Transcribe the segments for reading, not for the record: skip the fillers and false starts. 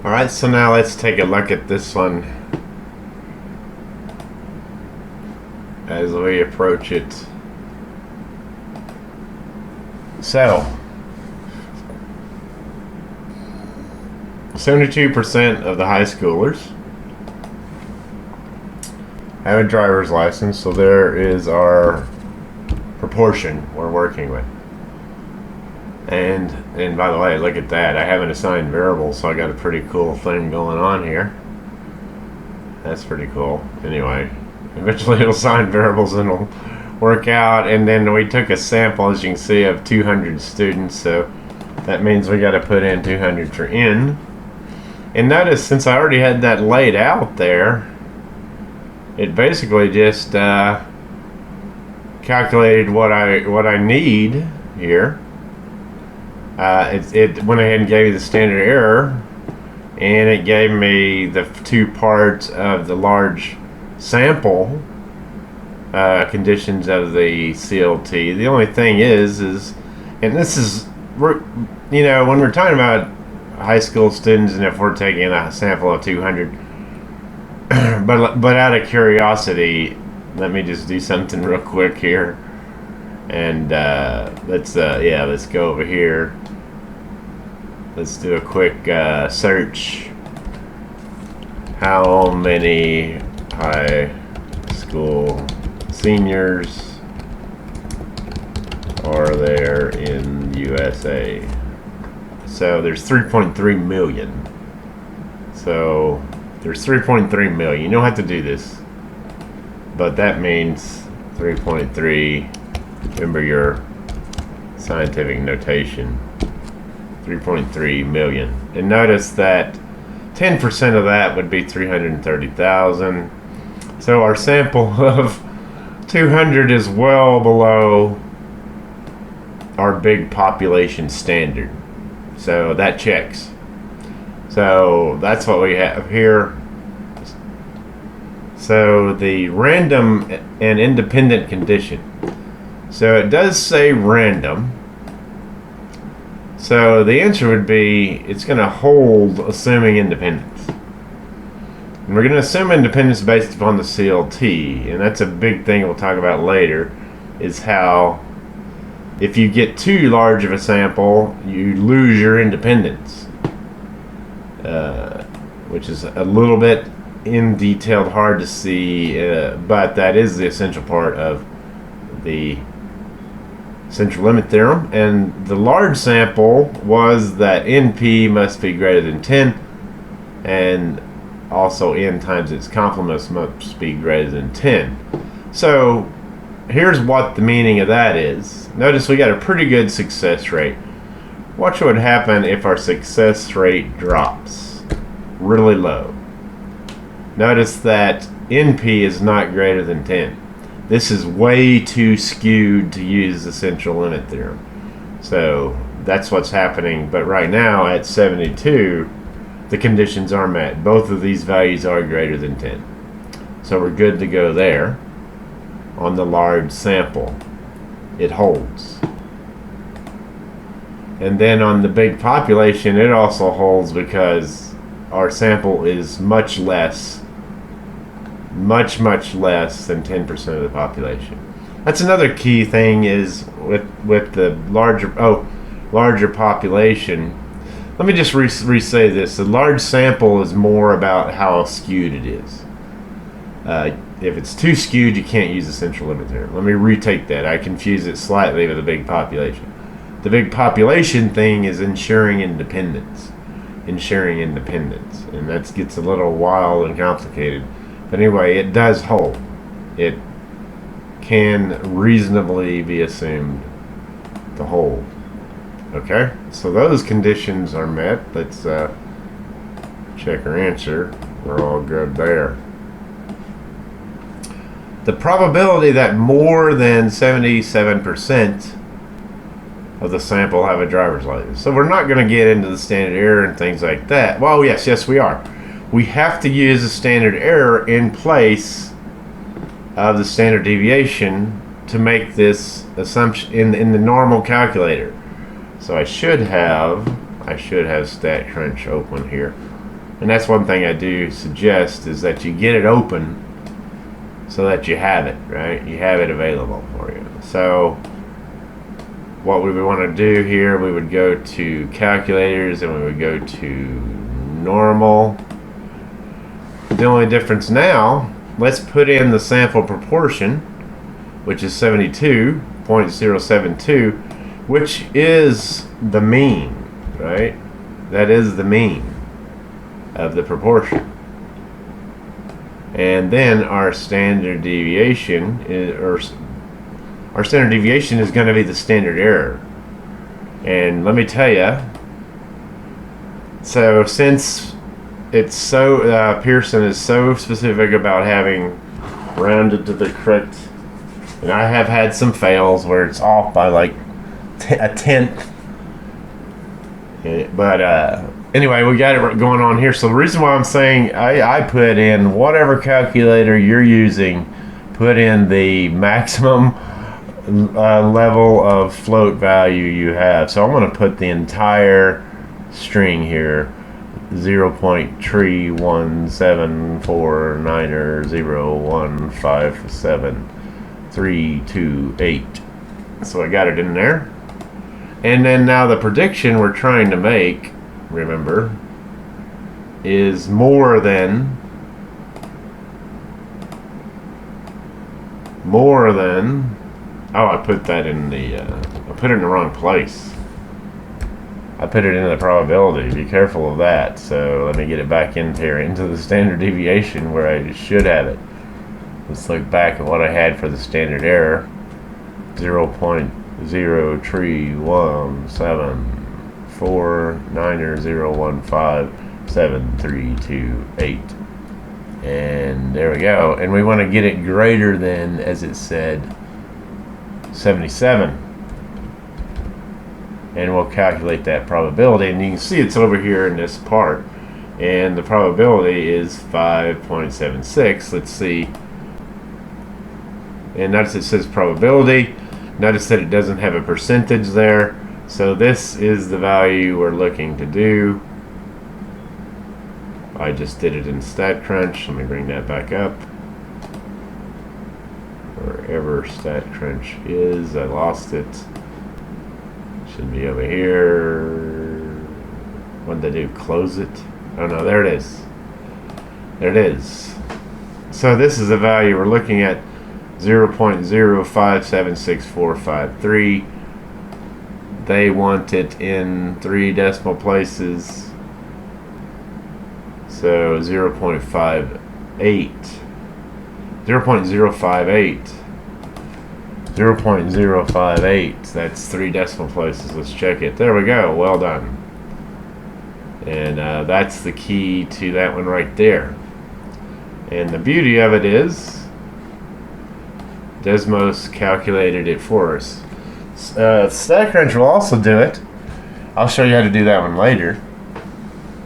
Alright, so now let's take a look at this one as we approach it. So, 72% of the high schoolers have a driver's license, so there is our proportion we're working with. And by the way, look at that. I haven't assigned variables, so I got a pretty cool thing going on here. That's pretty cool. Anyway, eventually it'll assign variables and it'll work out. And then we took a sample, as you can see, of 200 students, so that means we got to put in 200 for n. And notice, since I already had that laid out there, it basically just calculated what I need here. It went ahead and gave me the standard error, and it gave me the two parts of the large sample conditions of the CLT. The only thing is, and this is, you know, when we're talking about high school students, and if we're taking a sample of 200, but out of curiosity, let me just do something real quick here, and let's go over here. Let's do a quick search. How many high school seniors are there in USA? So there's 3.3 million. So there's 3.3 million. You don't have to do this, but that means 3.3. Remember your scientific notation. 3.3 million. And notice that 10% of that would be 330,000. So our sample of 200 is well below our big population standard. So that checks. So that's what we have here. So the random and independent condition. So it does say random. So the answer would be, it's going to hold assuming independence. And we're going to assume independence based upon the CLT, and that's a big thing we'll talk about later, is how if you get too large of a sample, you lose your independence, which is a little bit in detailed, hard to see, but that is the essential part of the central limit theorem. And the large sample was that NP must be greater than 10, and also n times its complement must be greater than 10. So here's what the meaning of that is. Notice we got a pretty good success rate. Watch what would happen if our success rate drops really low. Notice that NP is not greater than 10. This is way too skewed to use the central limit theorem. So that's what's happening. But right now at 72, the conditions are met. Both of these values are greater than 10. So we're good to go there on the large sample. It holds. And then on the big population, it also holds because our sample is much less than 10% of the population. That's another key thing, is with the larger population. Let me just re-say this. The large sample is more about how skewed it is. If it's too skewed, you can't use the central limit theorem. Let me retake that. I confuse it slightly with the big population. The big population thing is ensuring independence. And that gets a little wild and complicated. But anyway, it does hold. It can reasonably be assumed to hold. Okay? So those conditions are met. Let's check our answer. We're all good there. The probability that more than 77% of the sample have a driver's license. So we're not going to get into the standard error and things like that. Well, yes, we are. We have to use the standard error in place of the standard deviation to make this assumption in the normal calculator. So I should have StatCrunch open here. And that's one thing I do suggest, is that you get it open so that you have it, right? You have it available for you. So what we would want to do here, we would go to calculators and we would go to normal. The only difference now, let's put in the sample proportion, which is 72.072, which is the mean, right? That is the mean of the proportion. And then our standard deviation is, our standard deviation is going to be the standard error. And let me tell you, so since it's so, Pearson is so specific about having rounded to the correct, and I have had some fails where it's off by like a tenth. But anyway, we got it going on here. So the reason why I'm saying I put in whatever calculator you're using, put in the maximum level of float value you have. So I'm going to put the entire string here, 0.31749er01573228. So I got it in there. And then now the prediction we're trying to make, remember, is more than oh, I put that in the I put it in the wrong place. I put it in the probability. Be careful of that. So let me get it back into the standard deviation where I should have it. Let's look back at what I had for the standard error. 0.0317490157328, and there we go. And we want to get it greater than, as it said, 77, and we'll calculate that probability. And you can see it's over here in this part, and the probability is 5.76. Let's see, and notice it says probability. Notice that it doesn't have a percentage there. So this is the value we're looking to do. I just did it in StatCrunch. Let me bring that back up. Wherever StatCrunch is, I lost it. Should be over here. What did I do? Close it? Oh no, there it is. There it is. So this is the value we're looking at. 0.0576453. They want it in 3 decimal places. So 0.58. 0.058. 0.058. That's 3 decimal places. Let's check it. There we go. Well done. And that's the key to that one right there. And the beauty of it is, Desmos calculated it for us. StatCrunch will also do it. I'll show you how to do that one later.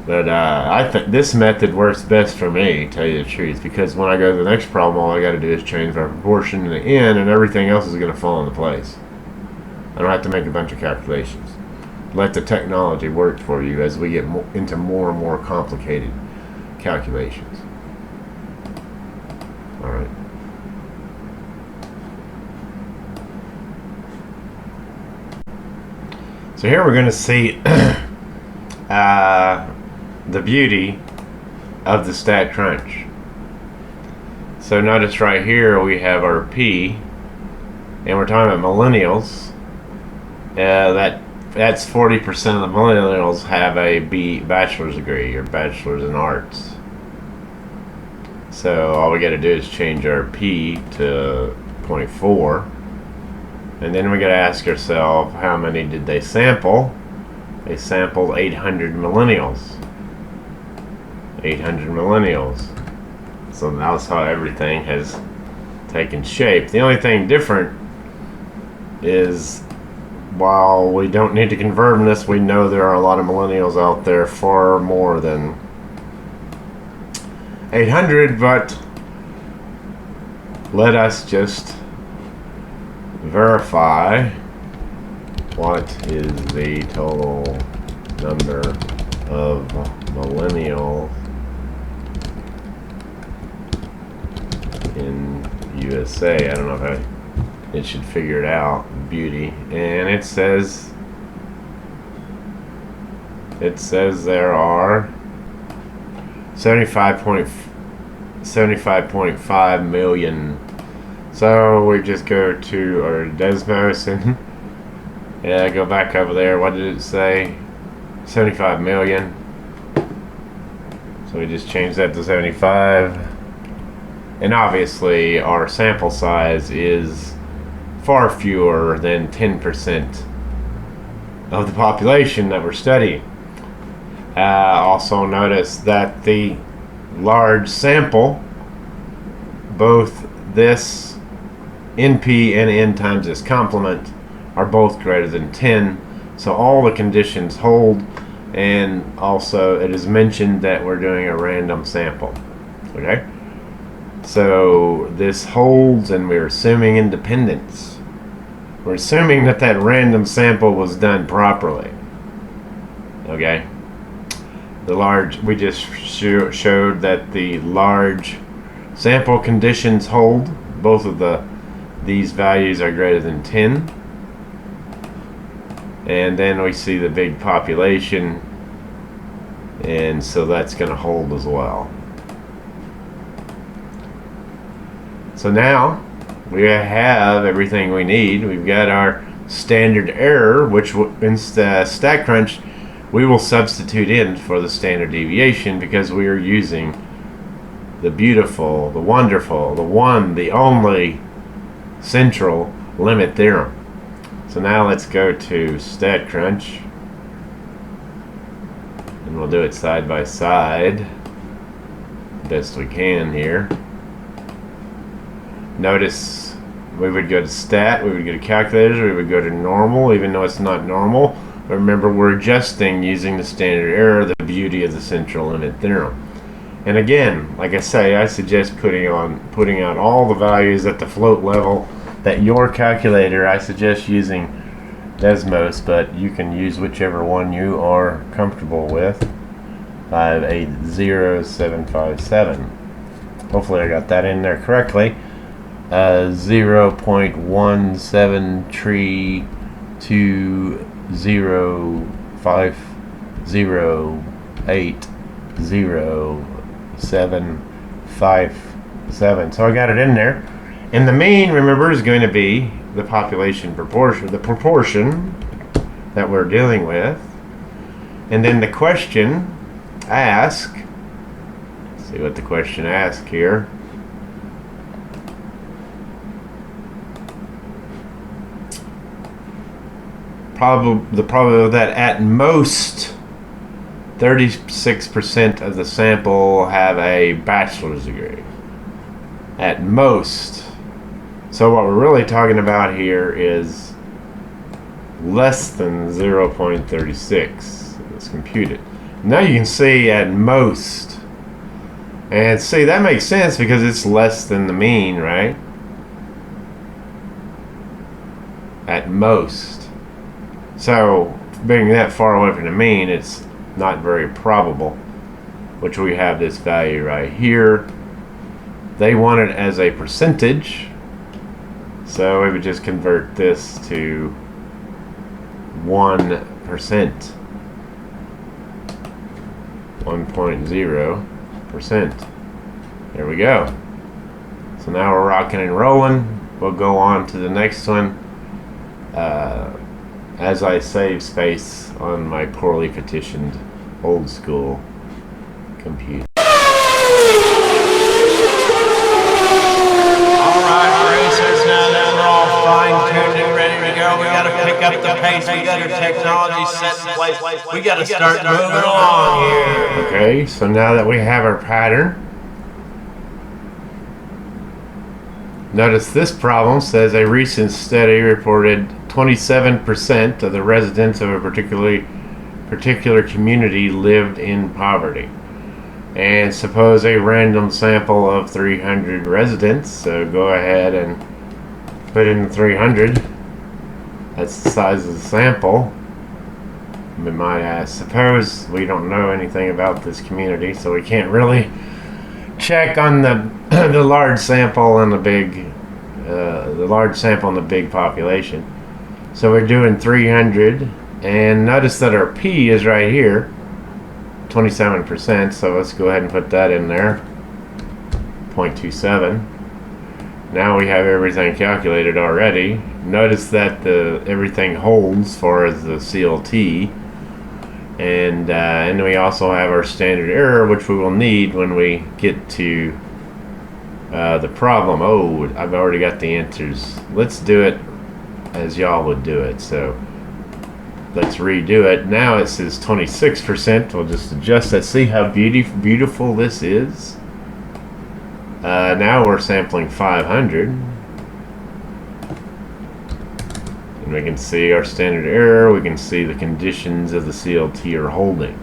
But I think this method works best for me, to tell you the truth, because when I go to the next problem, all I got to do is change my proportion to the n, and everything else is going to fall into place. I don't have to make a bunch of calculations. Let the technology work for you as we get into more and more complicated calculations. All right. So here we're going to see the beauty of the StatCrunch. So notice right here we have our P, and we're talking about millennials. That's 40% of the millennials have a bachelor's degree or bachelor's in arts. So all we got to do is change our P to 0.4. And then we got to ask ourselves, how many did they sample? They sampled 800 millennials. 800 millennials. So that's how everything has taken shape. The only thing different is, while we don't need to confirm this, we know there are a lot of millennials out there, far more than 800, but let us just verify what is the total number of millennial in USA. I don't know if it should figure it out. Beauty. And it says there are 75.5 million. So we just go to our Desmos and yeah, go back over there. What did it say? 75 million. So we just change that to 75. And obviously our sample size is far fewer than 10% of the population that we're studying. Also notice that the large sample, both this NP and N times this complement, are both greater than 10. So all the conditions hold, and also it is mentioned that we're doing a random sample. Okay? So this holds, and we're assuming independence. We're assuming that that random sample was done properly. Okay? The large, we just showed that the large sample conditions hold. Both of these values are greater than 10. And then we see the big population, and so that's going to hold as well. So now we have everything we need. We've got our standard error, which in StatCrunch we will substitute in for the standard deviation, because we are using the beautiful, the wonderful, the one, the only central limit theorem. So now let's go to StatCrunch, and we'll do it side by side best we can here. Notice we would go to stat, we would go to calculators, we would go to normal, even though it's not normal. But remember, we're adjusting using the standard error, the beauty of the central limit theorem. And again, like I say, I suggest putting out all the values at the float level that your calculator. I suggest using Desmos, but you can use whichever one you are comfortable with. 580757. Hopefully I got that in there correctly. 0.1732050800757. So I got it in there. And the mean, remember, is going to be the population proportion, the proportion that we're dealing with. And then the question asked, let's see what the question asked here. The probability that at most 36% of the sample have a bachelor's degree. At most. So what we're really talking about here is less than 0.36. Let's compute it. Now you can see at most. And see, that makes sense because it's less than the mean, right? At most. So, being that far away from the mean, it's not very probable. Which we have this value right here. They want it as a percentage. So we would just convert this to 1%. 1.0%. There we go. So now we're rocking and rolling. We'll go on to the next one. As I save space on my poorly petitioned old school computer. Up the pace, we got our technology set in place, we got to start moving along here. Okay, so now that we have our pattern, notice this problem says a recent study reported 27% of the residents of a particular community lived in poverty. And suppose a random sample of 300 residents, so go ahead and put in 300. That's the size of the sample. We might ask, suppose we don't know anything about this community, so we can't really check on the the large sample and the large sample and the big population. So we're doing 300, and notice that our P is right here, 27%. So let's go ahead and put that in there, 0.27. Now we have everything calculated already. Notice that everything holds as far as the CLT, and we also have our standard error, which we will need when we get to the problem. Oh, I've already got the answers. Let's do it as y'all would do it. So let's redo it. Now it says 26%. We'll just adjust that. See how beautiful this is? Now we're sampling 500. And we can see our standard error. We can see the conditions of the CLT are holding.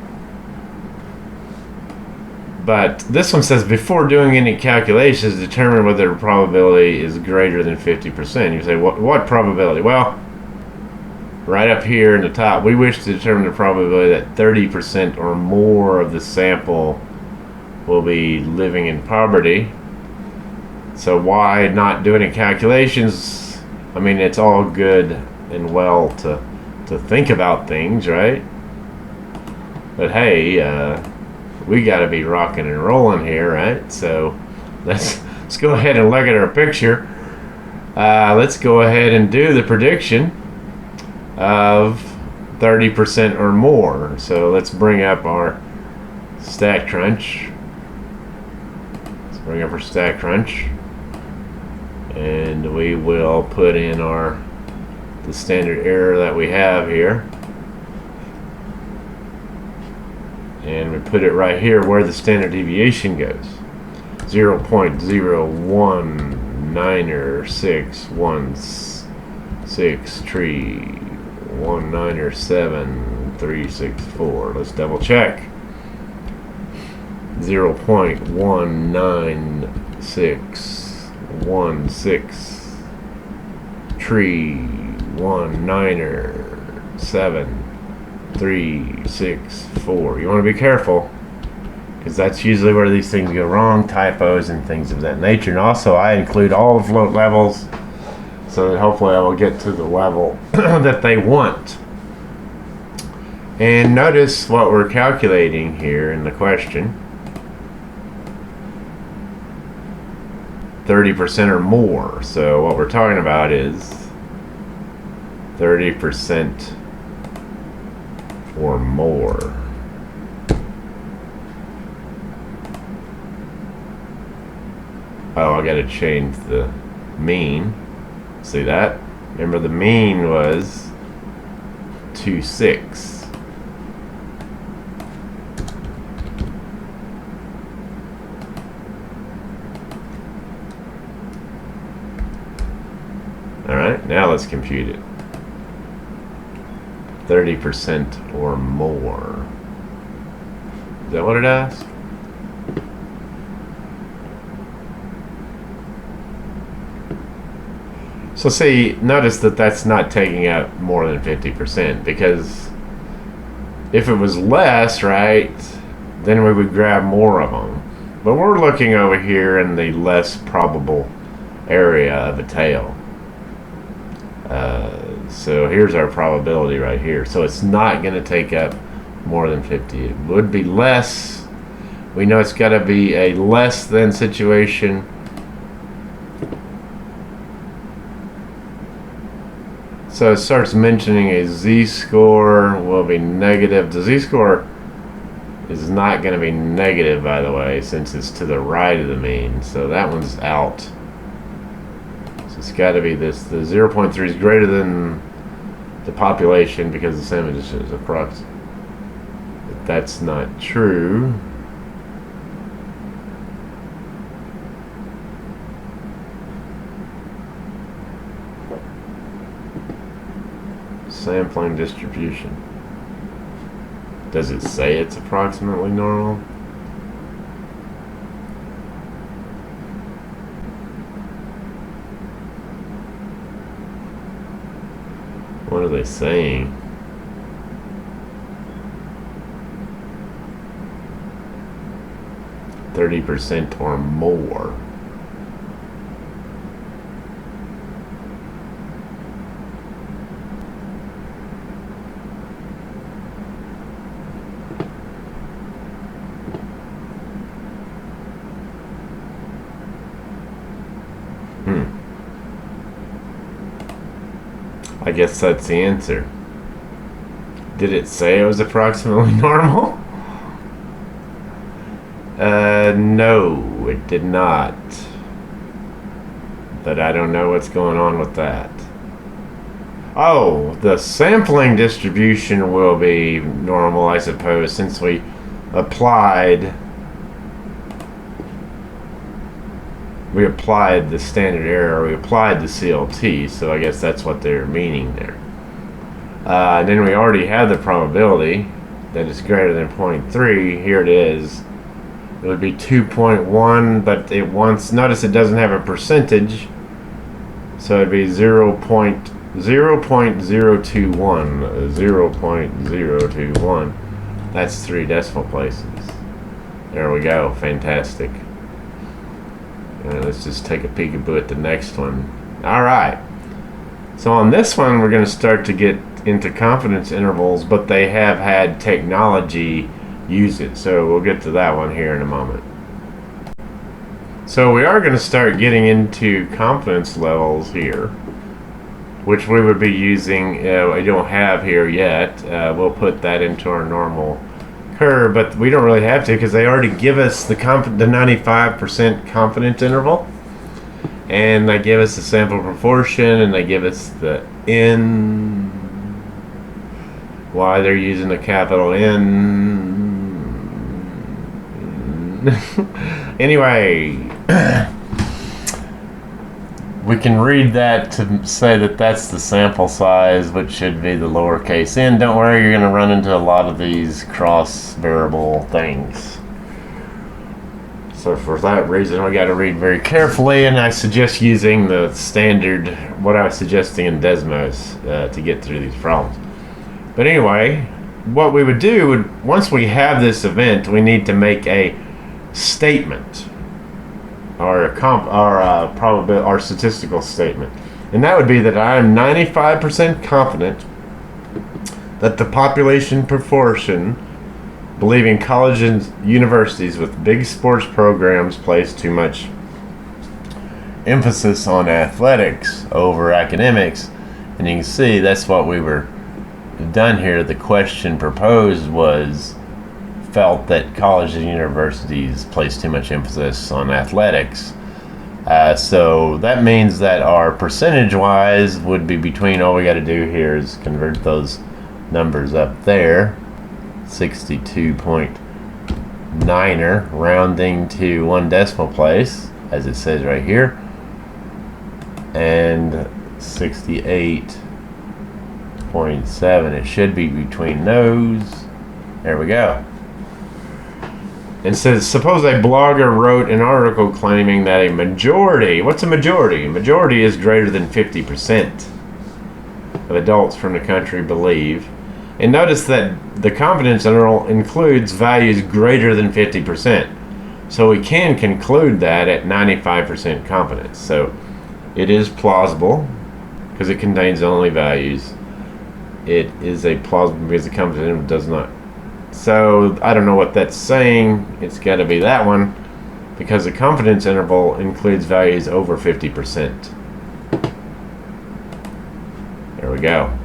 But this one says, before doing any calculations, determine whether the probability is greater than 50%. You say, what probability? Well, right up here in the top, we wish to determine the probability that 30% or more of the sample will be living in poverty. So why not do any calculations? I mean, it's all good and well to think about things, right? But hey, we got to be rocking and rolling here, right? So let's go ahead and look at our picture. Let's go ahead and do the prediction of 30% or more. So let's bring up our StatCrunch. Let's bring up our StatCrunch, and we will put in the standard error that we have here. And we put it right here where the standard deviation goes. 0.0196163197364. Let's double check. 0.196197364. You want to be careful, because that's usually where these things go wrong, typos and things of that nature. And also I include all the float levels so that hopefully I will get to the level that they want. And notice what we're calculating here in the question. 30% or more. So what we're talking about is 30% or more. Oh, I gotta change the mean. See that? Remember, the mean was 2.6. Alright, now let's compute it. 30% or more. Is that what it asks? So see, notice that that's not taking out more than 50%, because if it was less, right, then we would grab more of them. But we're looking over here in the less probable area of a tail. So here's our probability right here. So it's not going to take up more than 50. It would be less. We know it's got to be a less than situation. So it starts mentioning a z-score will be negative. The z-score is not going to be negative, by the way, since it's to the right of the mean. So that one's out. So it's got to be this. The 0.3 is greater than the population because the sandwich is across. But that's not true. Sampling distribution. Does it say it's approximately normal? What are they saying? 30% or more. I guess that's the answer. Did it say it was approximately normal? No, it did not. But I don't know what's going on with that. Oh, the sampling distribution will be normal, I suppose, since we applied the standard error, we applied the CLT, so I guess that's what they're meaning there. Then we already have the probability that it's greater than 0.3. Here it is. It would be 2.1, but it wants, notice it doesn't have a percentage, so it'd be 0.021. 0.021. That's 3 decimal places. There we go. Fantastic. Let's just take a peekaboo at the next one. Alright. So on this one, we're going to start to get into confidence intervals, but they have had technology use it. So we'll get to that one here in a moment. So we are going to start getting into confidence levels here, which we would be using. I don't have here yet. We'll put that into our normal curve, but we don't really have to because they already give us the 95% confidence interval, and they give us the sample proportion, and they give us the N. Why they're using a capital N. Anyway, we can read that to say that that's the sample size, which should be the lowercase n. Don't worry, you're going to run into a lot of these cross variable things. So for that reason, we got to read very carefully, and I suggest using the standard, what I was suggesting in Desmos, to get through these problems. But anyway, what we would do, once we have this event, we need to make a statement, or our statistical statement, and that would be that I am 95% confident that the population proportion believing colleges and universities with big sports programs place too much emphasis on athletics over academics. And you can see that's what we were done here. The question proposed was felt that colleges and universities place too much emphasis on athletics. So that means that our percentage wise would be between, all we got to do here is convert those numbers up there, 62.9er, rounding to 1 decimal place as it says right here, and 68.7. it should be between those. There we go. And says, suppose a blogger wrote an article claiming that a majority, what's a majority? A majority is greater than 50% of adults from the country believe. And notice that the confidence interval includes values greater than 50%. So we can conclude that at 95% confidence. So it is plausible because it contains only values. It is a plausible because the confidence interval does not. So I don't know what that's saying. It's got to be that one because the confidence interval includes values over 50%. There we go.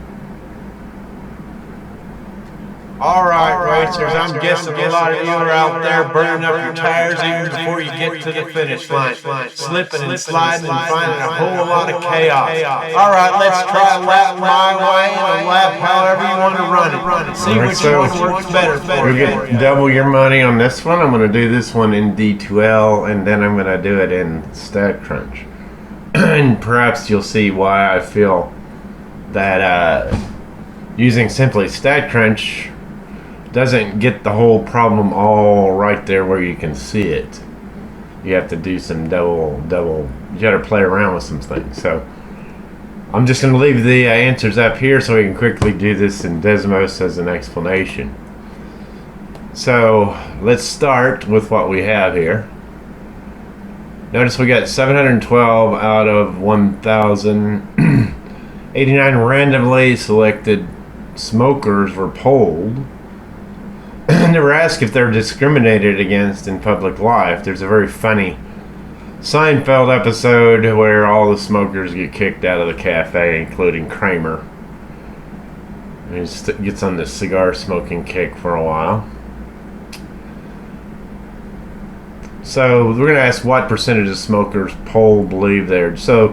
Alright, racers, I'm guessing a lot of you are out there burning up your tires even before you get to the finish line, slipping and sliding and finding a whole lot of chaos. Alright, let's try a lap my way and a lap however you want to run it. See which one works better for you. You'll get double your money on this one. I'm going to do this one in D2L, and then I'm going to do it in StatCrunch. And perhaps you'll see why I feel that using simply StatCrunch doesn't get the whole problem all right there where you can see it. You have to do some double, you got to play around with some things. So I'm just going to leave the answers up here so we can quickly do this in Desmos as an explanation. So let's start with what we have here. Notice we got 712 out of 1,089 randomly selected smokers were polled. And they were asked if they're discriminated against in public life. There's a very funny Seinfeld episode where all the smokers get kicked out of the cafe, including Kramer. He gets on this cigar smoking kick for a while. So we're going to ask what percentage of smokers polled believe they're. So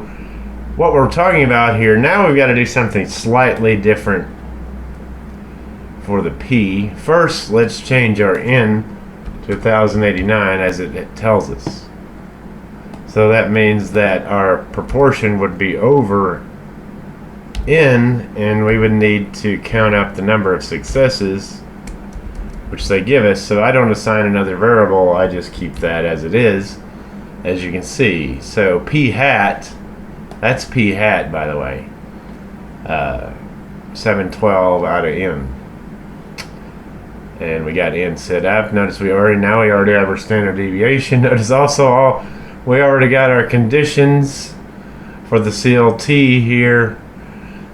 what we're talking about here, now we've got to do something slightly different for the P. First, let's change our N to 1,089 as it tells us. So that means that our proportion would be over N, and we would need to count up the number of successes which they give us. So I don't assign another variable, I just keep that as it is, as you can see. So P hat, that's P hat, by the way, 712 out of N. And we got N set up. Notice we already have our standard deviation. Notice also we already got our conditions for the CLT here.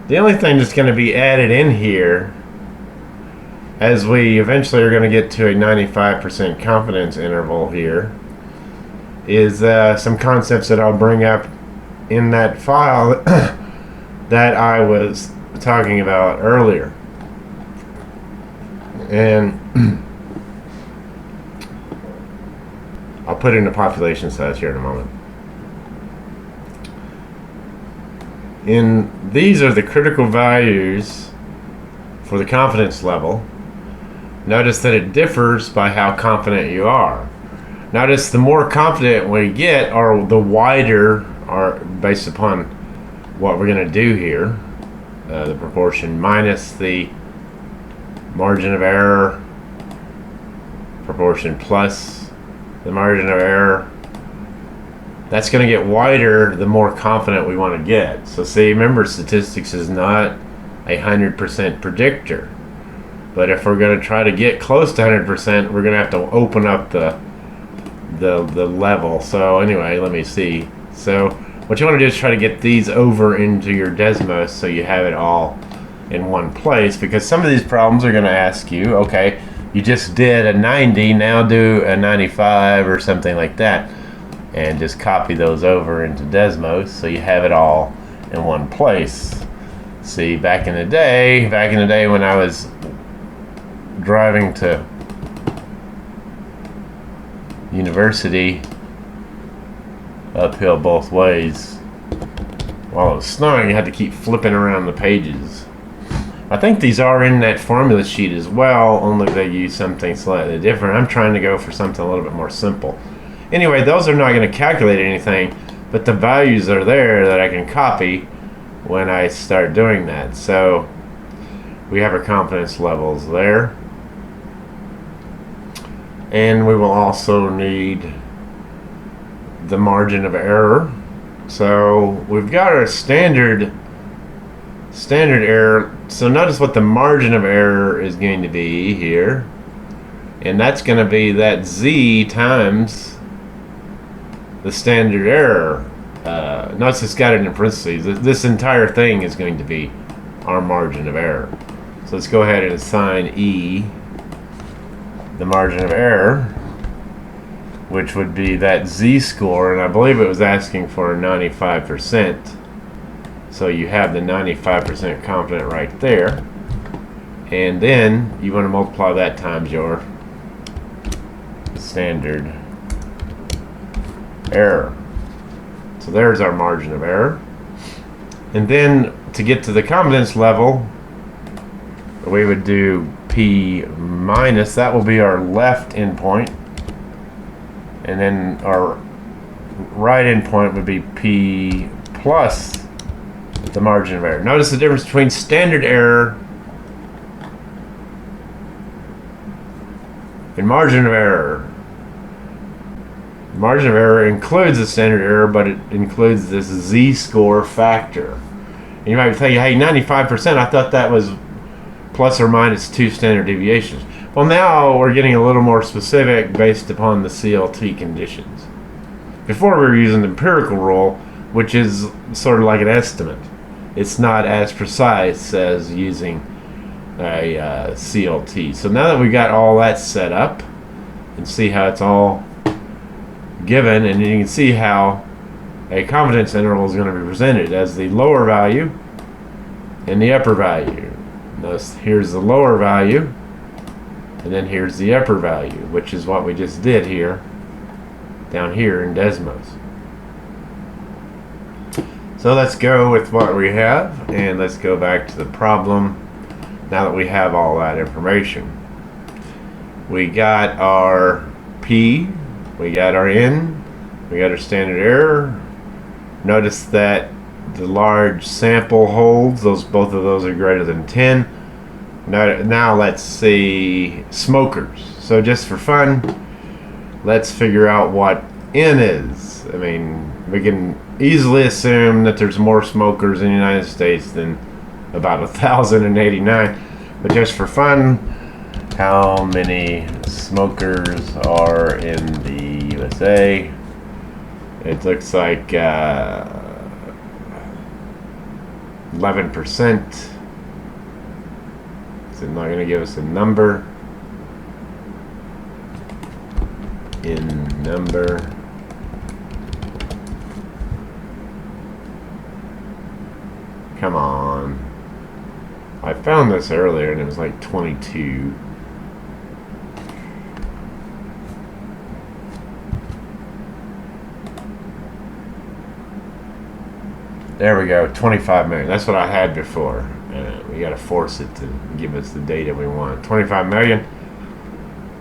The only thing that's going to be added in here, as we eventually are going to get to a 95% confidence interval here, is some concepts that I'll bring up in that file that I was talking about earlier. And I'll put in the population size here in a moment. These are the critical values for the confidence level. Notice that it differs by how confident you are. Notice the more confident we get, or the wider, are based upon what we're going to do here, the proportion minus the margin of error, proportion plus the margin of error. That's going to get wider the more confident we want to get. So see, remember, statistics is not 100% predictor. But if we're going to try to get close to 100%, we're going to have to open up the level. So anyway, let me see. So what you want to do is try to get these over into your Desmos so you have it all in one place, because some of these problems are going to ask you, okay, you just did a 90, now do a 95 or something like that, and just copy those over into Desmos so you have it all in one place. See, back in the day when I was driving to university uphill both ways while it was snowing, you had to keep flipping around the pages. I think these are in that formula sheet as well, only they use something slightly different. I'm trying to go for something a little bit more simple. Anyway, those are not going to calculate anything, but the values are there that I can copy when I start doing that. So we have our confidence levels there. And we will also need the margin of error. So we've got our standard error. So notice what the margin of error is going to be here, and that's going to be that z times the standard error. Notice it's got it in parentheses. This entire thing is going to be our margin of error. So let's go ahead and assign E the margin of error, which would be that z-score, and I believe it was asking for 95%. So you have the 95% confident right there, and then you want to multiply that times your standard error. So there's our margin of error. And then to get to the confidence level, we would do P minus, that will be our left endpoint, and then our right endpoint would be P plus the margin of error. Notice the difference between standard error and margin of error. Margin of error includes the standard error, but it includes this z-score factor. And you might think, hey, 95%, I thought that was plus or minus 2 standard deviations. Well, now we're getting a little more specific based upon the CLT conditions. Before we were using the empirical rule, which is sort of like an estimate. It's not as precise as using a CLT. So now that we got all that set up and see how it's all given, and you can see how a confidence interval is going to be presented as the lower value and the upper value. Notice here's the lower value, and then here's the upper value, which is what we just did here, down here in Desmos. So let's go with what we have, and let's go back to the problem now that we have all that information. We got our P, we got our N, we got our standard error. Notice that the large sample holds, both of those are greater than 10. Now let's see smokers. So just for fun, let's figure out what N is. I mean, we can easily assume that there's more smokers in the United States than about 1,089. But just for fun, how many smokers are in the USA? It looks like 11%. It's not going to give us a number. In number. Come on. I found this earlier and it was like 22. There we go, 25 million. That's what I had before. We got to force it to give us the data we want. 25 million.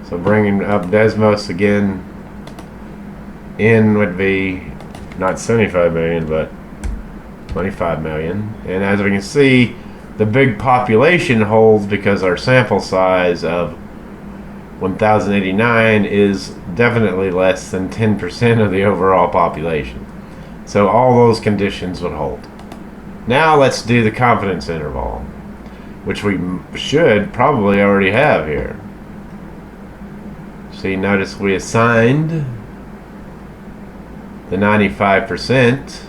So bringing up Desmos again, N would be not 75 million, but 25 million. And as we can see, the big population holds because our sample size of 1,089 is definitely less than 10% of the overall population. So all those conditions would hold. Now let's do the confidence interval, which we should probably already have here. So you notice we assigned the 95%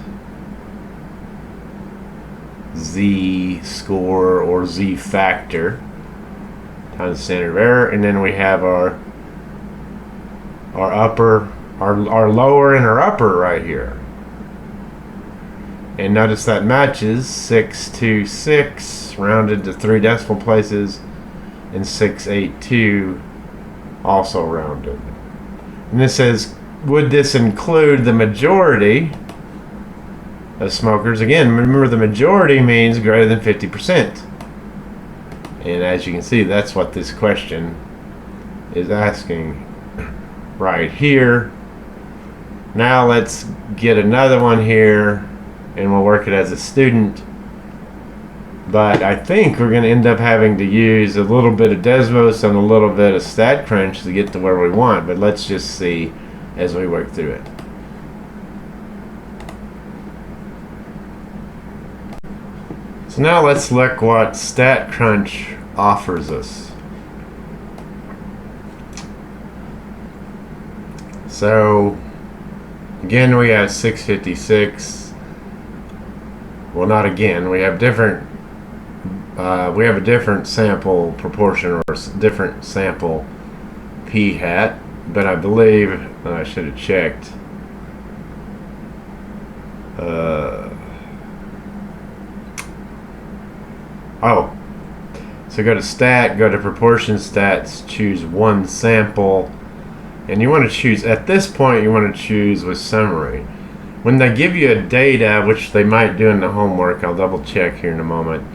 Z score or Z factor times standard error, and then we have our lower and our upper right here. And notice that matches 626 rounded to 3 decimal places, and 682 also rounded. And this says, would this include the majority of smokers? Again, remember the majority means greater than 50%. And as you can see, that's what this question is asking right here. Now let's get another one here, and we'll work it as a student. But I think we're going to end up having to use a little bit of Desmos and a little bit of StatCrunch to get to where we want. But let's just see as we work through it. So now let's look what StatCrunch offers us. So again, we have 656. Well, not again. We have different. We have a different sample proportion or different sample p hat, but I believe I should have checked. So go to stat, go to proportion stats, choose one sample, and you want to choose, at this point you want to choose with summary. When they give you a data, which they might do in the homework, I'll double check here in a moment,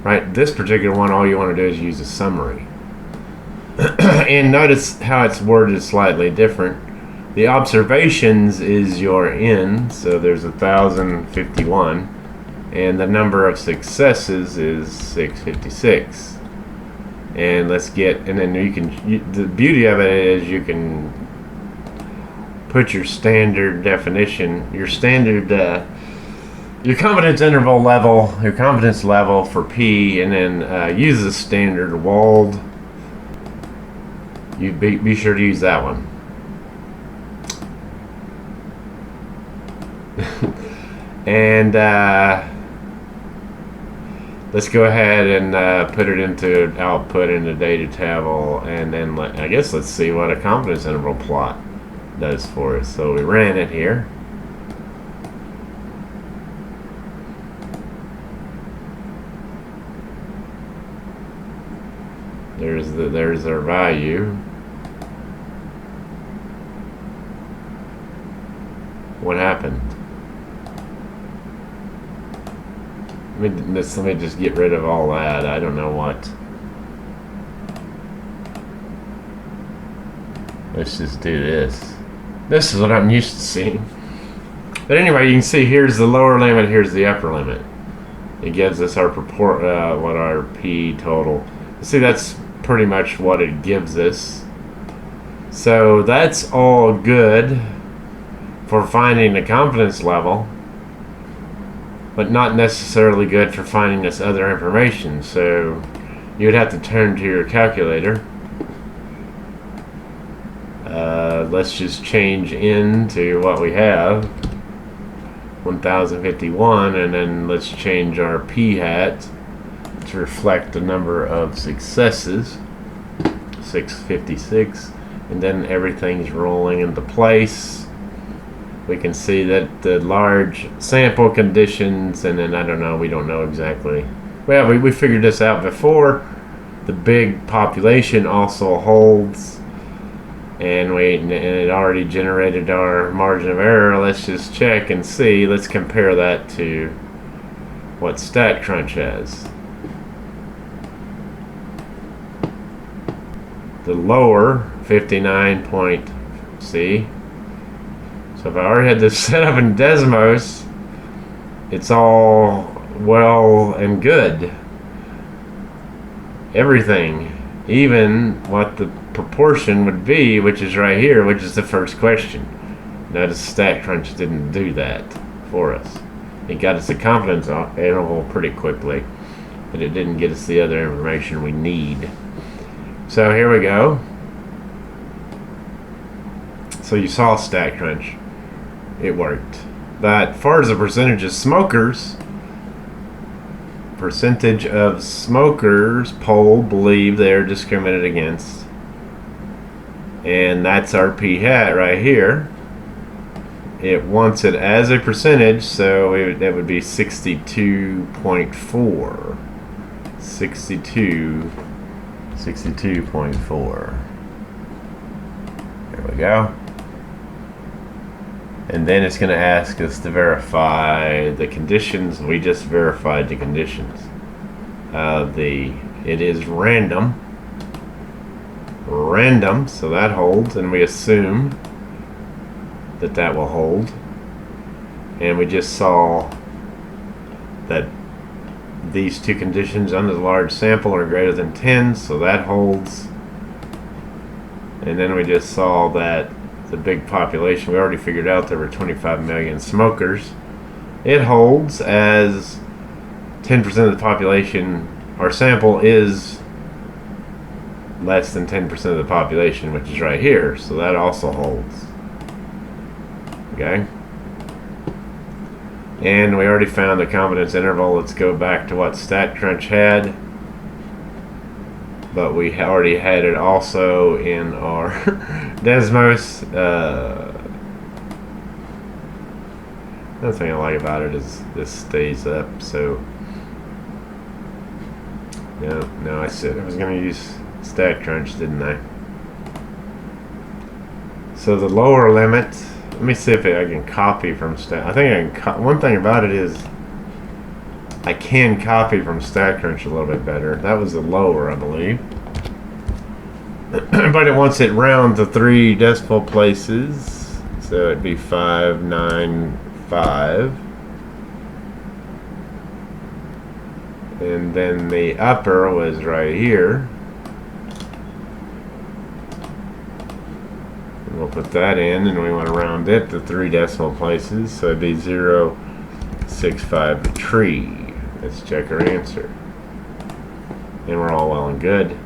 right? This particular one, all you want to do is use a summary. And notice how it's worded slightly different. The observations is your N, so there's 1,051, and the number of successes is 656. And let's get, and then the beauty of it is you can put your standard definition, your standard, your confidence interval level, your confidence level for P, and then use the standard walled you be sure to use that one. And let's go ahead and put it into output in the data table, and then I guess let's see what a confidence interval plot does for us. So we ran it here. There's our value. What happened? Let me just get rid of all that. I don't know what. Let's just do this. This is what I'm used to seeing. But anyway, you can see here's the lower limit, here's the upper limit. It gives us our what our P total. See, that's pretty much what it gives us. So that's all good for finding the confidence level, but not necessarily good for finding this other information. So you'd have to turn to your calculator. Let's just change into what we have, 1051, and then let's change our P hat to reflect the number of successes, 656, and then everything's rolling into place. We can see that the large sample conditions, and then I don't know, we don't know exactly. Well, we figured this out before. The big population also holds, and it already generated our margin of error. Let's just check and see. Let's compare that to what StatCrunch has. The lower 59 point, see? So if I already had this set up in Desmos, it's all well and good. Everything, even what the proportion would be, which is right here, which is the first question. Notice StatCrunch didn't do that for us. It got us a confidence interval pretty quickly, but it didn't get us the other information we need. So here we go. So you saw StatCrunch. It worked. But as far as the percentage of smokers polled believe they are discriminated against. And that's our P hat right here. It wants it as a percentage, so that would be 62.4. 62.4. There we go. And then it's going to ask us to verify the conditions. We just verified the conditions. It is random, so that holds, and we assume that will hold. And we just saw that these two conditions under the large sample are greater than 10, so that holds. And then we just saw that the big population, we already figured out there were 25 million smokers. It holds as 10% of the population. Our sample is less than 10% of the population, which is right here, so that also holds. Okay? And we already found the confidence interval. Let's go back to what StatCrunch had. But we already had it also in our Desmos. Another thing I like about it is this stays up. So no, I said I was going to use StatCrunch, didn't I? So the lower limit. Let me see if I can copy from Stat. I think I can. One thing about it is I can copy from StatCrunch a little bit better. That was the lower, I believe. But it wants it round to 3 decimal places. So it'd be 595. And then the upper was right here. And we'll put that in, and we want to round it to 3 decimal places. So it'd be 0.65 tree. Let's check our answer. And we're all well and good.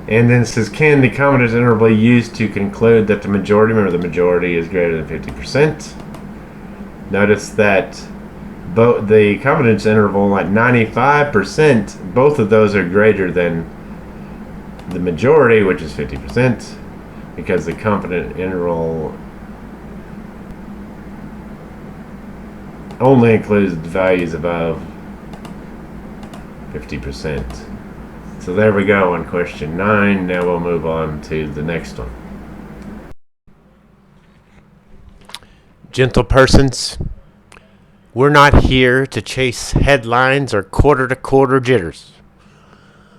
And then it says, can the confidence interval be used to conclude that the majority, remember the majority is greater than 50%. Notice that both the confidence interval at 95%, both of those are greater than the majority, which is 50%, because the confidence interval only includes values above 50%. So there we go on question 9. Now we'll move on to the next one. Gentle persons, we're not here to chase headlines or quarter-to-quarter jitters.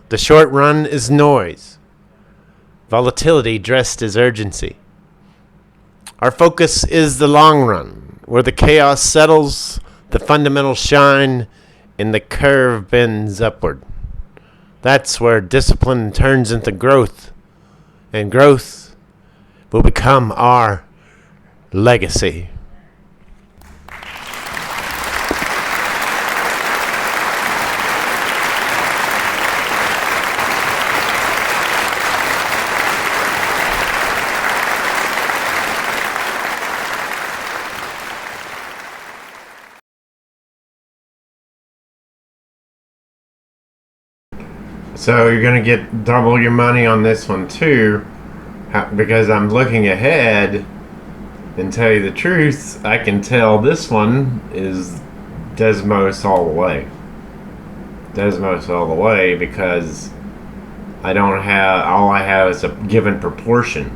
The short run is noise, volatility dressed as urgency. Our focus is the long run, where the chaos settles, the fundamentals shine, and the curve bends upward. That's where discipline turns into growth, and growth will become our legacy. So you're going to get double your money on this one too, because I'm looking ahead, and tell you the truth, I can tell this one is Desmos all the way. Desmos all the way, because I don't have, all I have is a given proportion.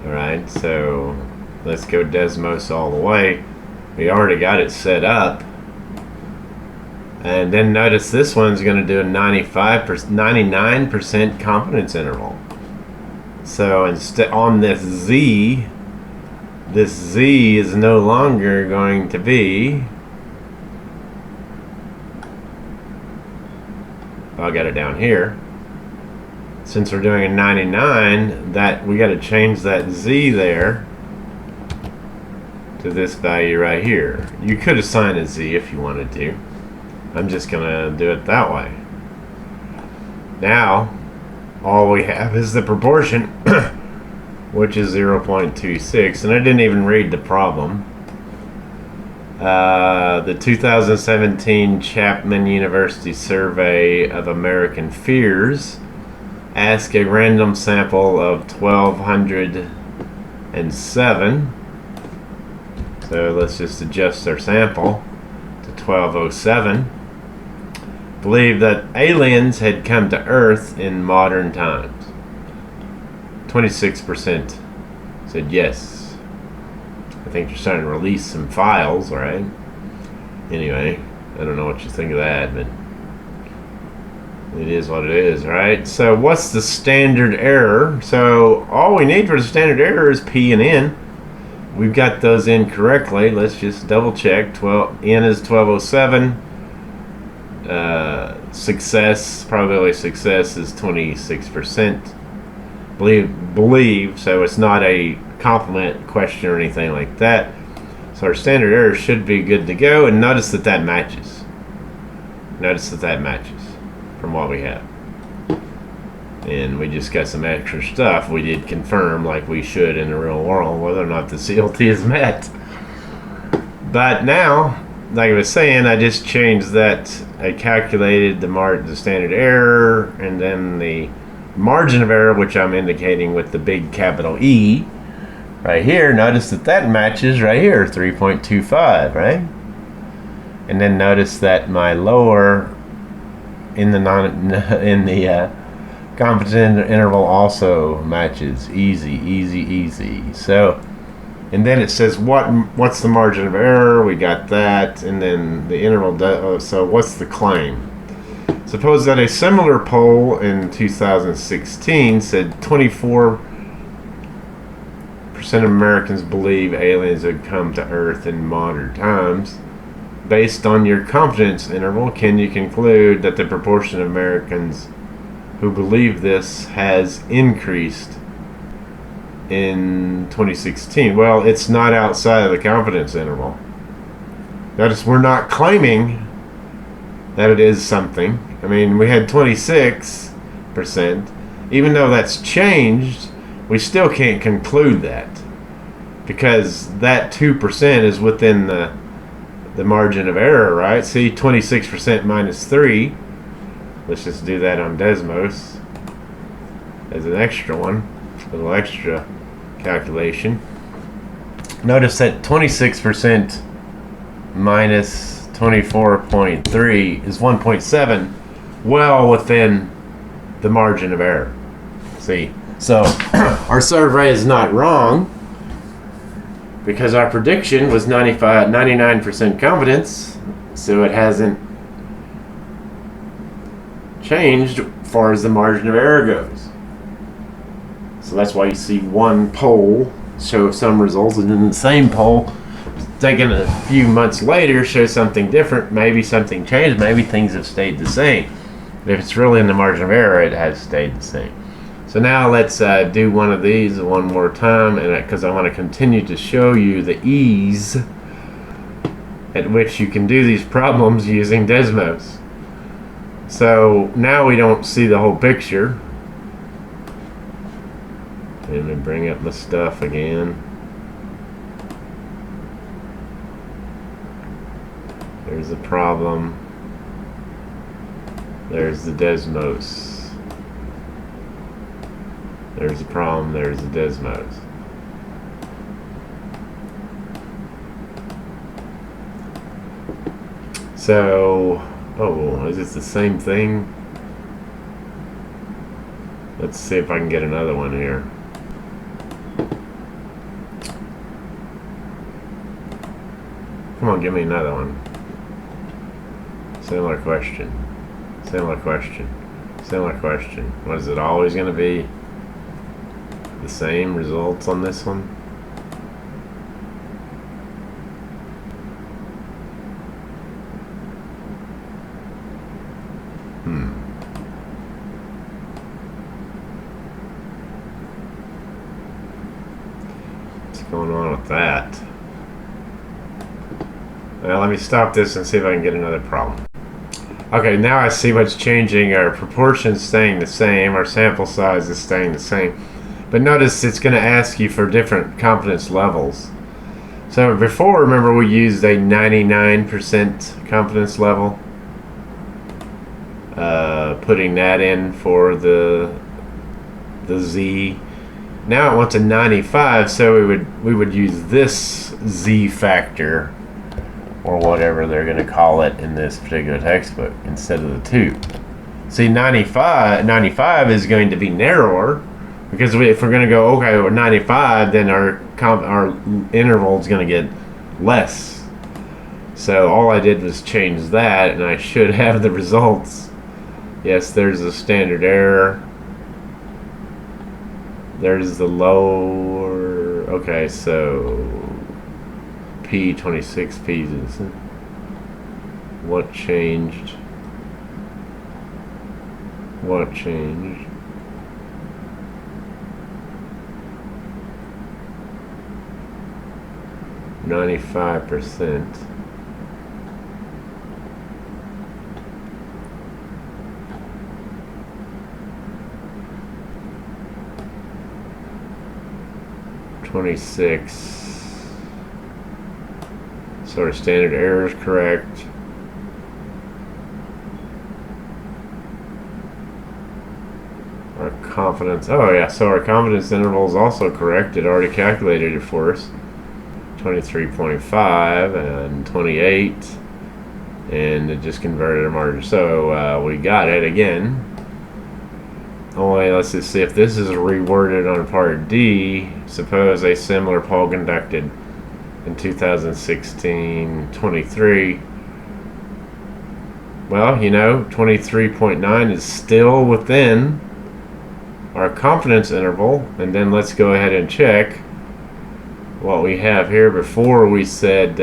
Alright, so let's go Desmos all the way. We already got it set up. And then notice this one's going to do a 99% confidence interval. So instead, on this Z is no longer going to be, I got it down here. Since we're doing a 99, that we got to change that Z there to this value right here. You could assign a Z if you wanted to. I'm just gonna do it that way. Now, all we have is the proportion, which is 0.26, and I didn't even read the problem. The 2017 Chapman University Survey of American Fears asked a random sample of 1,207. So let's just adjust our sample to 1,207. Believe that aliens had come to Earth in modern times. 26% said yes. I think you're starting to release some files, right? Anyway, I don't know what you think of that, but it is what it is, right? So what's the standard error? So all we need for the standard error is P and N. We've got those in correctly. Let's just double check. N is 1207. Success, probability of success is 26%. Believe, so it's not a compliment question or anything like that. So our standard error should be good to go, and notice that that matches. Notice that that matches from what we have. And we just got some extra stuff. We did confirm, like we should in the real world, whether or not the CLT is met. But now, like I was saying, I just changed that. I calculated the standard error, and then the margin of error, which I'm indicating with the big capital E right here. Notice that that matches right here, 3.25, right? And then notice that my lower in the confidence interval also matches. Easy. So, and then it says what's the margin of error? We got that, and then the interval. So what's the claim? Suppose that a similar poll in 2016 said 24% of Americans believe aliens had come to Earth in modern times. Based on your confidence interval, can you conclude that the proportion of Americans who believe this has increased in 2016? Well, it's not outside of the confidence interval. Notice we're not claiming that it is something. I mean, we had 26, Even though that's changed, we still can't conclude that, because that 2% is within the margin of error, right? See, 26% minus 3. Let's just do that on Desmos as an extra one, a little extra calculation. Notice that 26% minus 24.3 is 1.7, well within the margin of error. See, so our survey is not wrong, because our prediction was 99% confidence, so it hasn't changed as far as the margin of error goes. So that's why you see one poll show some results, and then the same poll taken a few months later shows something different. Maybe something changed, maybe things have stayed the same. But if it's really in the margin of error, it has stayed the same. So now let's do one of these one more time, and because I want to continue to show you the ease at which you can do these problems using Desmos. So now we don't see the whole picture. Let me bring up the stuff again. There's the problem. There's the Desmos. There's the problem. There's the Desmos. So, oh, is this the same thing? Let's see if I can get another one here. Come on, give me another one. Similar question. Similar question. Similar question. What is it always going to be? The same results on this one? What's going on with that? Well, let me stop this and see if I can get another problem. Okay, now I see what's changing. Our proportions staying the same, our sample size is staying the same. But notice it's going to ask you for different confidence levels. So before, remember, we used a 99% confidence level, putting that in for the Z. Now it wants a 95, so we would use this Z factor, or whatever they're going to call it in this particular textbook, instead of the 2. See, 95 is going to be narrower, because if we're going to go, okay, we're 95, then our interval is going to get less. So all I did was change that, and I should have the results. Yes, there's the standard error. There's the lower. Okay, so P26 pieces. What changed? What changed? %. So our standard error is correct. Our confidence, oh yeah, so our confidence interval is also correct. It already calculated it for us. 23.5 and 28, and it just converted our margin. So we got it again. Only let's just see if this is reworded on part D. Suppose a similar poll conducted in 2016-23. Well, you know, 23.9 is still within our confidence interval. And then let's go ahead and check what we have here. Before we said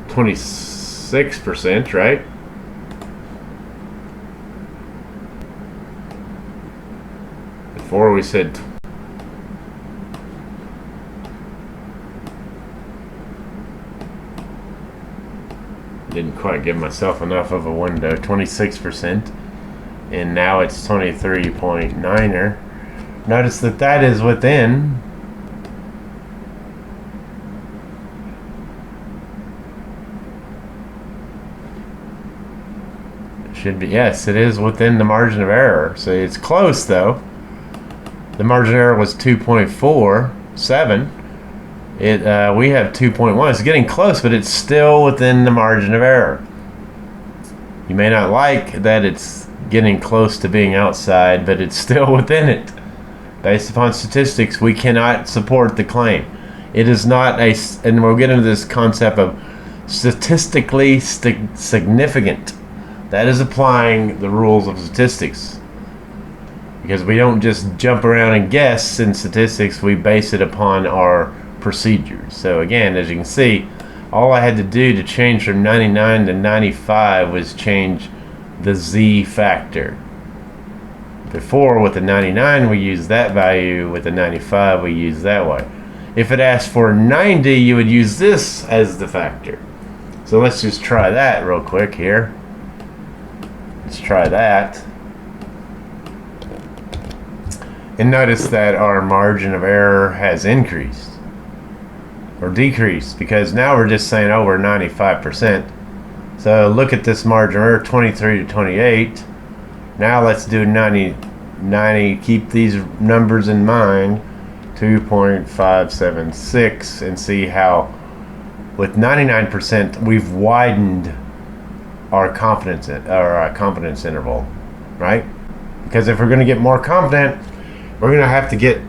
26%, right? Before we said Didn't quite give myself enough of a window. 26%. And now it's 23.9er. Notice that that is within should be, yes, it is within the margin of error. So it's close though. The margin of error was 2.47. We have 2.1. It's getting close, but it's still within the margin of error. You may not like that it's getting close to being outside, but it's still within it. Based upon statistics, we cannot support the claim. It is not a, and we'll get into this concept of statistically significant. That is applying the rules of statistics. Because we don't just jump around and guess in statistics, we base it upon our procedures. So again, as you can see, all I had to do to change from 99 to 95 was change the z factor. Before, with the 99, we used that value. With the 95, we use that way. If it asked for 90, you would use this as the factor. So let's just try that real quick here. Let's try that. And notice that our margin of error has increased or decreased, because now we're just saying, oh, we're 95%. So look at this margin of error, 23 to 28. Now let's do 90. Keep these numbers in mind, 2.576, and see how with 99% we've widened our confidence interval, right? Because if we're going to get more confident, we're going to have to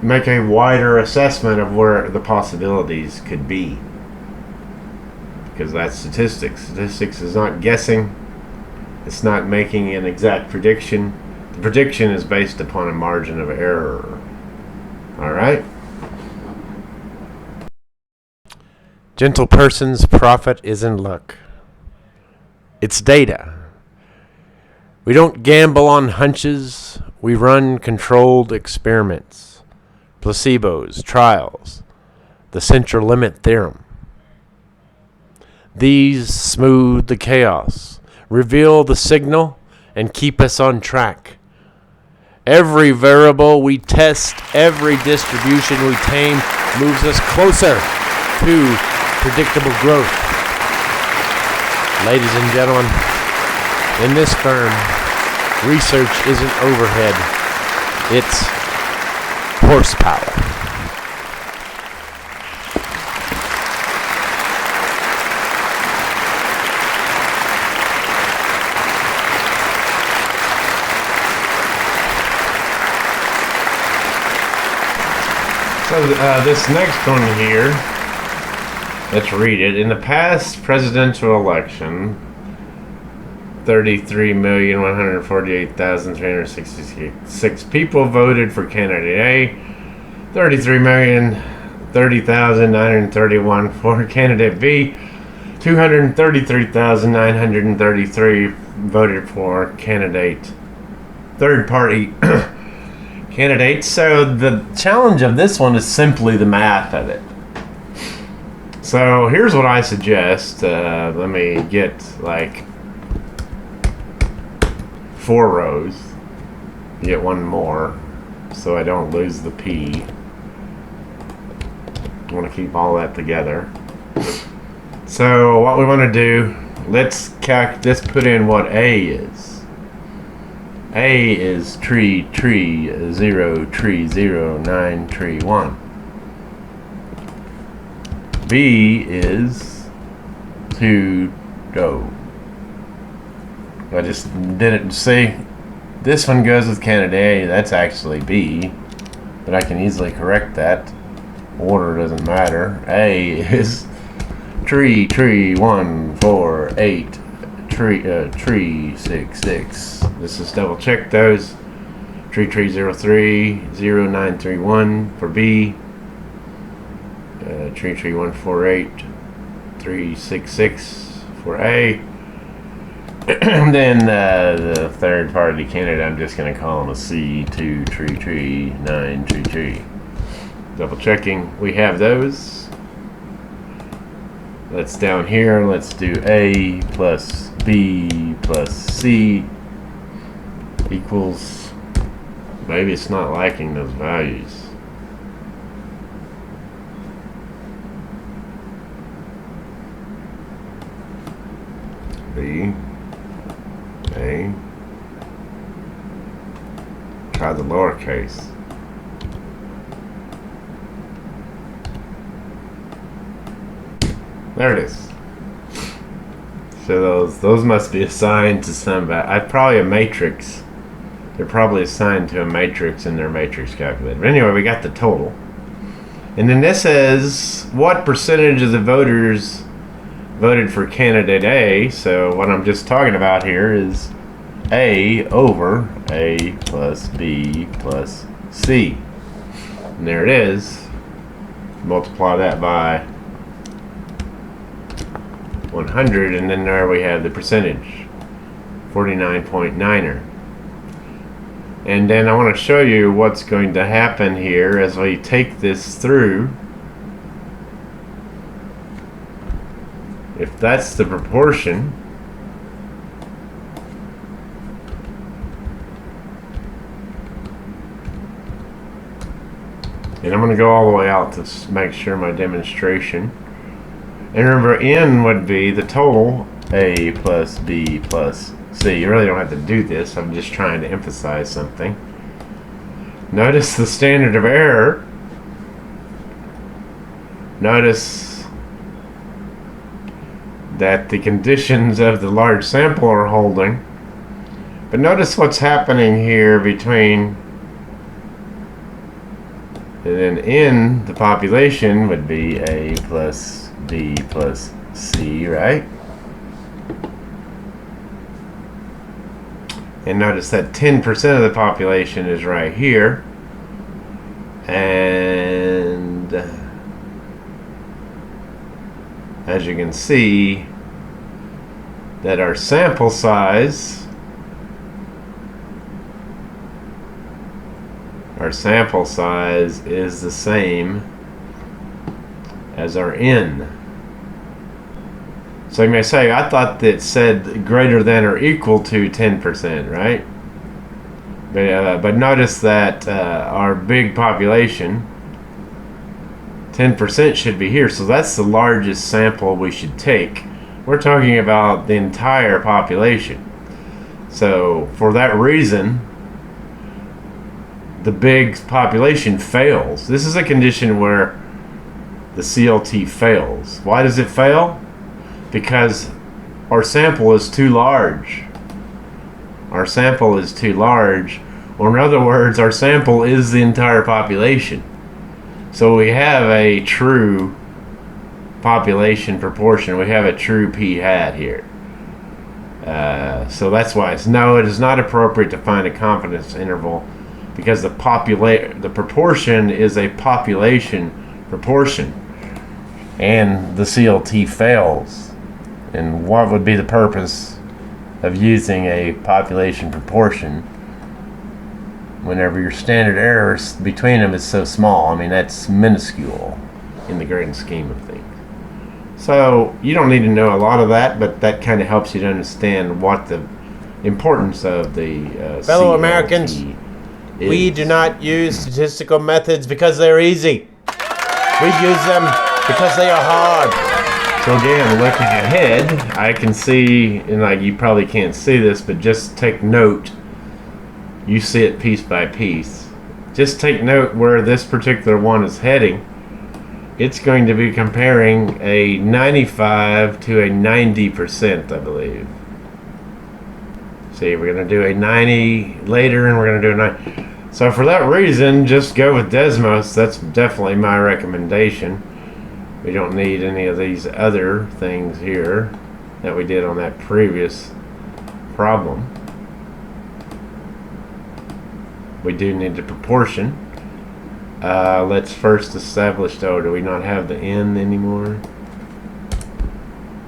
make a wider assessment of where the possibilities could be. Because that's statistics. Statistics is not guessing. It's not making an exact prediction. The prediction is based upon a margin of error. All right? Gentle person's profit is in luck. It's data. We don't gamble on hunches. We run controlled experiments, placebos, trials, the central limit theorem. These smooth the chaos, reveal the signal, and keep us on track. Every variable we test, every distribution we tame moves us closer to predictable growth. Ladies and gentlemen, in this firm, research isn't overhead, it's horsepower. So this next one here, let's read it. In the past presidential election, 33,148,366 people voted for candidate A, 33,030,931 for candidate B, 233,933 voted for candidate third party candidates. So the challenge of this one is simply the math of it. So here's what I suggest. Let me get like 4 rows. Get one more so I don't lose the P. I want to keep all that together. So what we want to do, let's put in what A is. A is tree 0, tree 0, 9, tree 1. B is 2, go. I just didn't see. This one goes with candidate A. That's actually B, but I can easily correct that. Order doesn't matter. A is tree 1, 4, 8. Tree 6, 6. Let's just double check those. Tree 03, 0931 for B. Tree 148, 366 for A. And then the third party candidate, I'm just going to call him a C, 2 tree 9 tree. Double checking. We have those. let's down here, let's do A plus B plus C equals, maybe it's not liking those values. B, A, try the lowercase. There it is. So those must be assigned to some, probably a matrix. They're probably assigned to a matrix in their matrix calculator. But anyway, we got the total. And then this says what percentage of the voters voted for candidate A. So what I'm just talking about here is A over A plus B plus C. And there it is. Multiply that by 100, and then there we have the percentage, 49.9er. And then I want to show you what's going to happen here as we take this through. If that's the proportion, and I'm going to go all the way out to make sure my demonstration. And remember, N would be the total A plus B plus C. You really don't have to do this. I'm just trying to emphasize something. Notice the standard of error. Notice that the conditions of the large sample are holding. But notice what's happening here between, and then N, the population, would be A plus B plus C, right? And notice that 10% of the population is right here. And as you can see, that our sample size is the same as our N. So you may say, I thought that it said greater than or equal to 10%, right? But notice that our big population, 10% should be here. So that's the largest sample we should take. We're talking about the entire population. So for that reason, the big population fails. This is a condition where the CLT fails. Why does it fail? Because our sample is too large. Our sample is too large, or in other words, our sample is the entire population. So we have a true population proportion. We have a true p-hat here. So that's why it is not appropriate to find a confidence interval, because the proportion is a population proportion, and the CLT fails. And what would be the purpose of using a population proportion whenever your standard error between them is so small? I mean, that's minuscule in the grand scheme of things. So you don't need to know a lot of that, but that kind of helps you to understand what the importance of the Fellow CLT Americans, is. we do not use statistical methods because they're easy. We use them because they are hard. So again, looking ahead, I can see, and like you probably can't see this, but just take note. You see it piece by piece. Just take note where this particular one is heading. It's going to be comparing a 95 to a 90%, I believe. See, we're going to do a 90 later, and we're going to do a 90. So for that reason, just go with Desmos. That's definitely my recommendation. We don't need any of these other things here that we did on that previous problem. We do need the proportion. Let's first establish, do we not have the N anymore?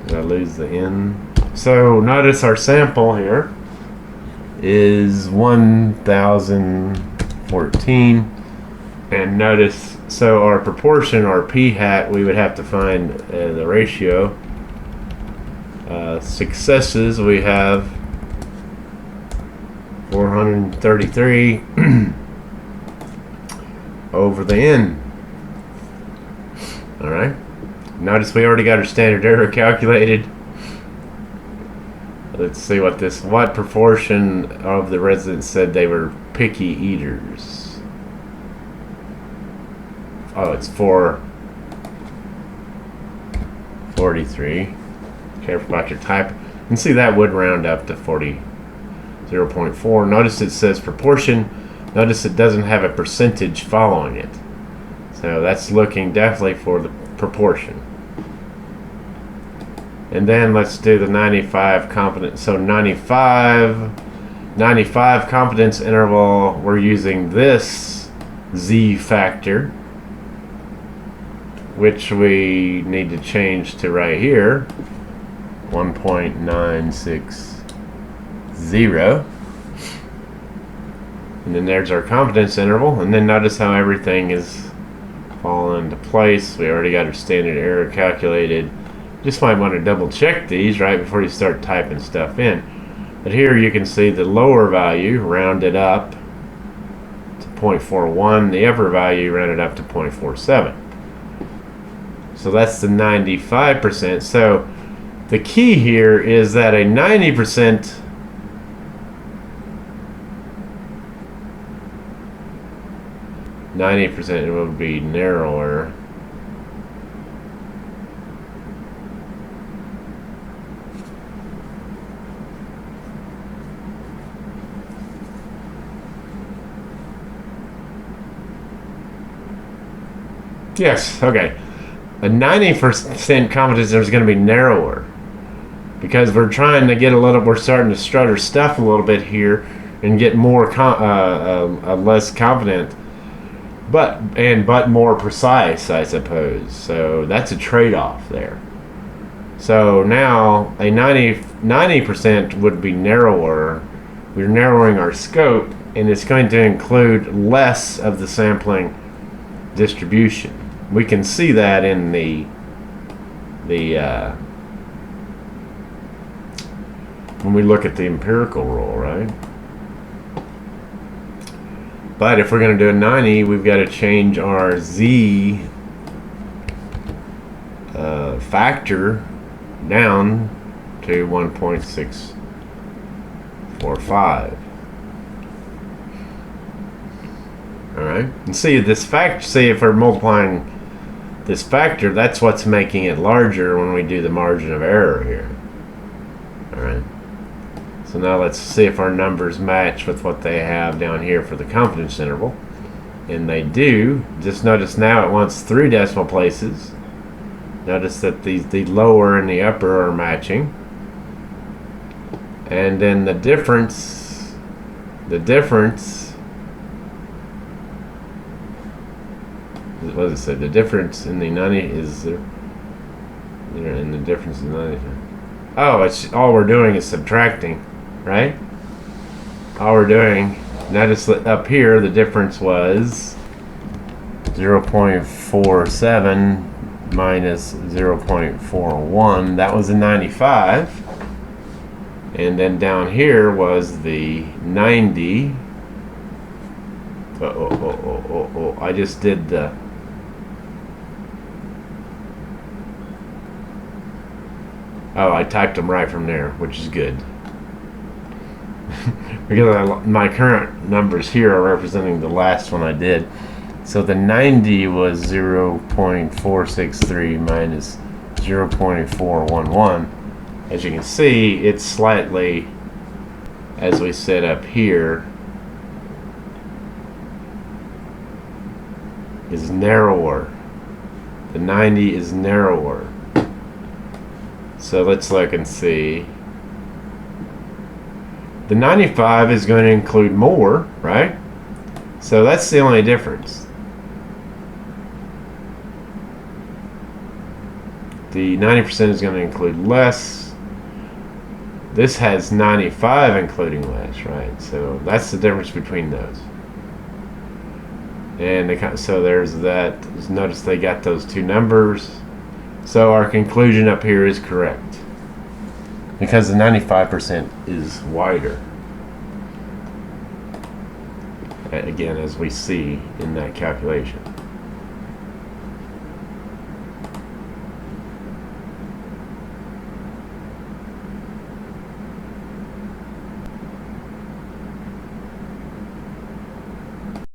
Did I lose the N? So notice our sample here is 1014, And notice, so our proportion, our p hat, we would have to find the ratio. Successes, we have 433 over the n. Alright. Notice we already got our standard error calculated. Let's see what proportion of the residents said they were picky eaters. Oh, it's 443. Careful about your type. You can see that would round up to 0.4. Notice it says proportion. Notice it doesn't have a percentage following it. So that's looking definitely for the proportion. And then let's do the 95 confidence. So 95 confidence interval, we're using this z factor, which we need to change to right here, 1.960. And then there's our confidence interval. And then notice how everything is falling into place. We already got our standard error calculated. Just might want to double check these right before you start typing stuff in. But here you can see the lower value rounded up to 0.41, the upper value rounded up to 0.47. So that's the 95%. So the key here is that a 90% will be narrower. Yes, okay. A 90% confidence interval is going to be narrower because we're trying to get we're starting to strut our stuff a little bit here and get more less confident, but more precise, I suppose. So that's a trade-off there. So now a 90% would be narrower. We're narrowing our scope, and it's going to include less of the sampling distribution. We can see that in when we look at the empirical rule, right? But if we're going to do a 90, we've got to change our z factor down to 1.645. All right, and see this factor. See if we're multiplying this factor, that's what's making it larger when we do the margin of error here. All right. So now let's see if our numbers match with what they have down here for the confidence interval. And they do. Just notice now it wants 3 decimal places. Notice that the lower and the upper are matching. And then the difference what does it say? The difference in the 90 is there, and the difference in 90. Oh, it's all we're doing is subtracting, right? All we're doing. Notice that up here the difference was 0.47 minus 0.41. That was a 95. And then down here was the 90. I just did the I typed them right from there, which is good. Because my current numbers here are representing the last one I did. So the 90 was 0.463 minus 0.411. As you can see, it's slightly, as we said up here, is narrower. The 90 is narrower. So let's look and see. The 95 is going to include more, right? So that's the only difference. The 90% is going to include less. This has 95 including less, right? So that's the difference between those. And so there's that. Just notice they got those two numbers. So our conclusion up here is correct, because the 95% is wider. Again, as we see in that calculation.